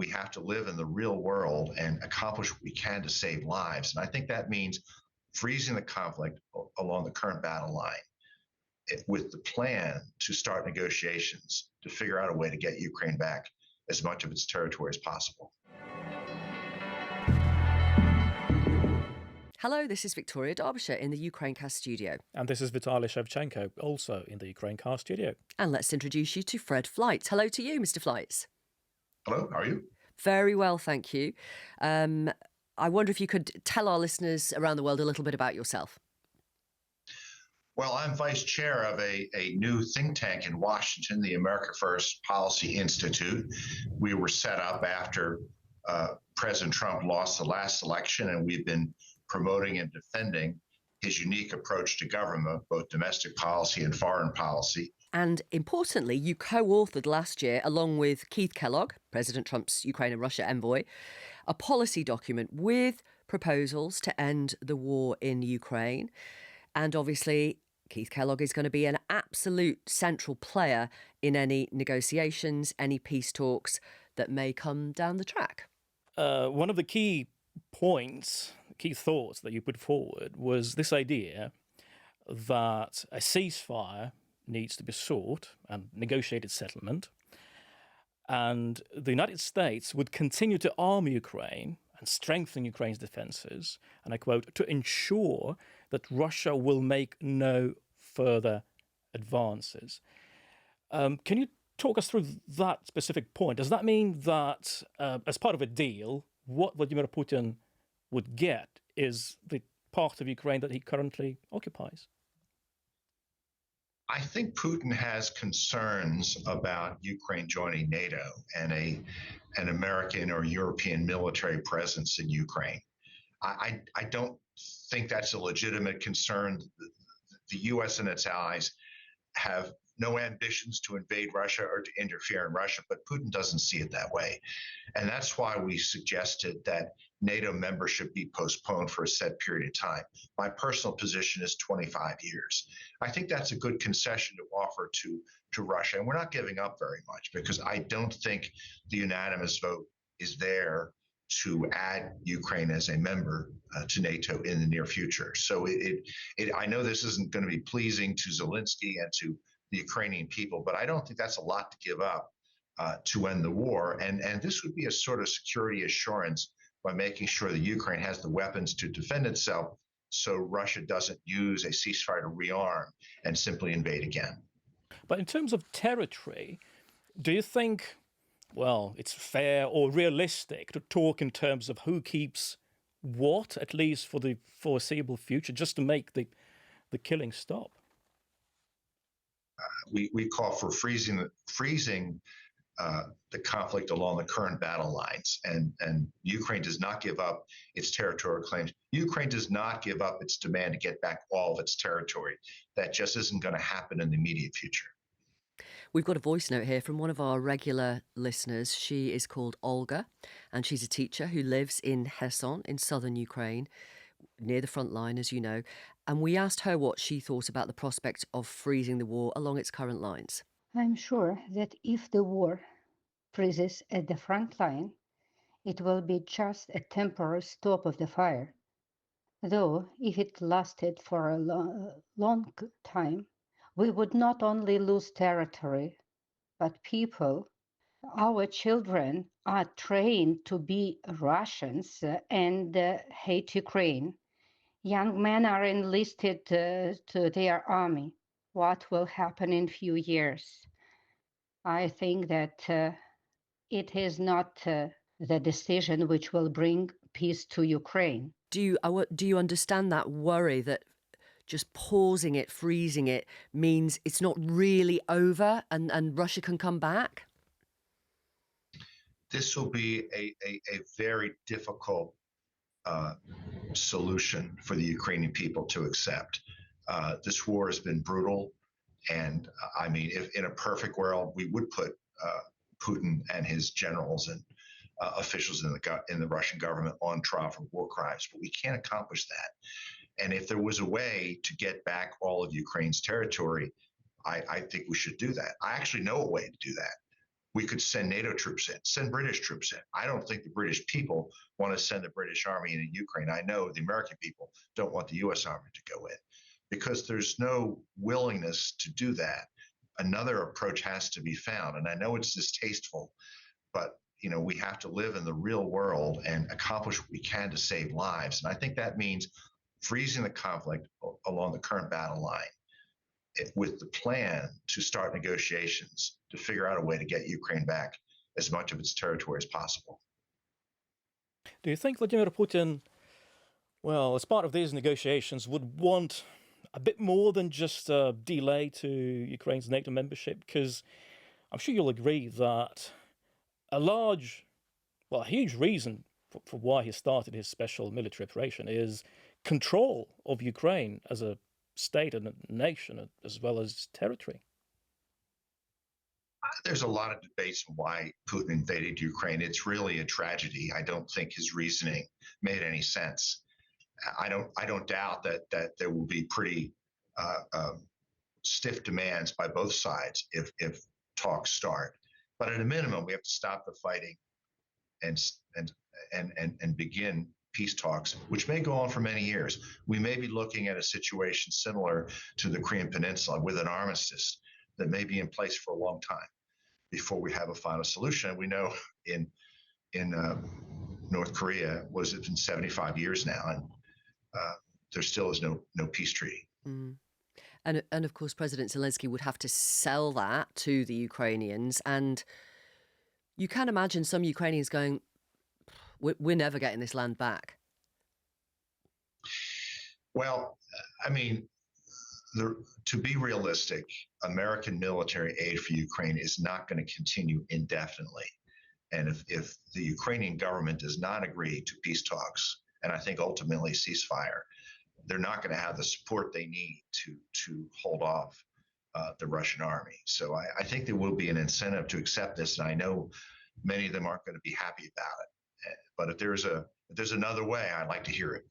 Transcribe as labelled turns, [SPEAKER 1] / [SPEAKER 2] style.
[SPEAKER 1] we have to live in the real world and accomplish what we can to save lives. And I think that means freezing the conflict along the current battle line with the plan to start negotiations to figure out a way to get Ukraine back as much of its territory as possible.
[SPEAKER 2] Hello, this is Victoria Derbyshire in the Ukrainecast studio.
[SPEAKER 3] And this is Vitaly Shevchenko, also in the Ukrainecast studio.
[SPEAKER 2] And let's introduce you to Fred Fleitz. Hello to you, Mr. Fleitz.
[SPEAKER 1] Hello, how are you?
[SPEAKER 2] Very well, thank you. I wonder if you could tell our listeners around the world a little bit about yourself.
[SPEAKER 1] Well, I'm vice chair of a new think tank in Washington, the America First Policy Institute. We were set up after President Trump lost the last election, and we've been promoting and defending his unique approach to government, both domestic policy and foreign policy.
[SPEAKER 2] And importantly, you co-authored last year, along with Keith Kellogg, President Trump's Ukraine and Russia envoy, a policy document with proposals to end the war in Ukraine. And obviously, Keith Kellogg is going to be an absolute central player in any negotiations, any peace talks that may come down the track.
[SPEAKER 3] One of the key thoughts that you put forward was this idea that a ceasefire needs to be sought and negotiated settlement, and the United States would continue to arm Ukraine and strengthen Ukraine's defenses, and I quote, to ensure that Russia will make no further advances. Can you talk us through that specific point? Does that mean that as part of a deal, what Vladimir Putin would get is the part of Ukraine that he currently occupies?
[SPEAKER 1] I think Putin has concerns about Ukraine joining NATO and an American or European military presence in Ukraine. I don't think that's a legitimate concern. The U.S. and its allies have no ambitions to invade Russia or to interfere in Russia, but Putin doesn't see it that way. And that's why we suggested that NATO membership be postponed for a set period of time. My personal position is 25 years. I think that's a good concession to offer to Russia. And we're not giving up very much, because I don't think the unanimous vote is there to add Ukraine as a member to NATO in the near future. So I know this isn't going to be pleasing to Zelensky and to the Ukrainian people, but I don't think that's a lot to give up to end the war. And this would be a sort of security assurance by making sure that Ukraine has the weapons to defend itself, so Russia doesn't use a ceasefire to rearm and simply invade again.
[SPEAKER 3] But in terms of territory, do you think, well, it's fair or realistic to talk in terms of who keeps what, at least for the foreseeable future, just to make the killing stop?
[SPEAKER 1] We call for freezing the conflict along the current battle lines, and Ukraine does not give up its territorial claims. Ukraine does not give up its demand to get back all of its territory. That just isn't going to happen in the immediate future.
[SPEAKER 2] We've got a voice note here from one of our regular listeners. She is called Olga, and she's a teacher who lives in Kherson in southern Ukraine, near the front line, as you know. And we asked her what she thought about the prospect of freezing the war along its current lines.
[SPEAKER 4] I'm sure that if the war freezes at the front line, it will be just a temporary stop of the fire. Though, if it lasted for a long time, we would not only lose territory, but people. Our children are trained to be Russians and hate Ukraine. Young men are enlisted to their army. What will happen in few years? I think that it is not the decision which will bring peace to Ukraine.
[SPEAKER 2] Do you understand that worry that just pausing it, freezing it, means it's not really over and Russia can come back?
[SPEAKER 1] This will be a very difficult solution for the Ukrainian people to accept. This war has been brutal. And I mean, if in a perfect world, we would put Putin and his generals and officials in the Russian government on trial for war crimes, but we can't accomplish that. And if there was a way to get back all of Ukraine's territory, I think we should do that. I actually know a way to do that. we could send NATO troops in, send British troops in. I don't think the British people want to send the British army into Ukraine. I know the American people don't want the U.S. army to go in because there's no willingness to do that. Another approach has to be found. And I know it's distasteful, but we have to live in the real world and accomplish what we can to save lives. And I think that means freezing the conflict along the current battle line with the plan to start negotiations to figure out a way to get Ukraine back as much of its territory as possible.
[SPEAKER 3] Do you think Vladimir Putin, well, as part of these negotiations, would want a bit more than just a delay to Ukraine's NATO membership? Because I'm sure you'll agree that a huge reason for why he started his special military operation is control of Ukraine as a state and a nation, as well as territory.
[SPEAKER 1] There's a lot of debates on why Putin invaded Ukraine. It's really a tragedy. I don't think his reasoning made any sense. I don't doubt that there will be pretty stiff demands by both sides if talks start. But at a minimum, we have to stop the fighting and begin peace talks, which may go on for many years. We may be looking at a situation similar to the Korean Peninsula with an armistice that may be in place for a long time before we have a final solution. We know in North Korea, it's been 75 years now, and there still is no peace treaty.
[SPEAKER 2] Mm. And of course, President Zelensky would have to sell that to the Ukrainians. And you can imagine some Ukrainians going, we're never getting this land back.
[SPEAKER 1] Well, I mean, to be realistic, American military aid for Ukraine is not going to continue indefinitely. And if the Ukrainian government does not agree to peace talks, and I think ultimately ceasefire, they're not going to have the support they need to hold off the Russian army. So I think there will be an incentive to accept this, and I know many of them aren't going to be happy about it. But if there's another way, I'd like to hear it.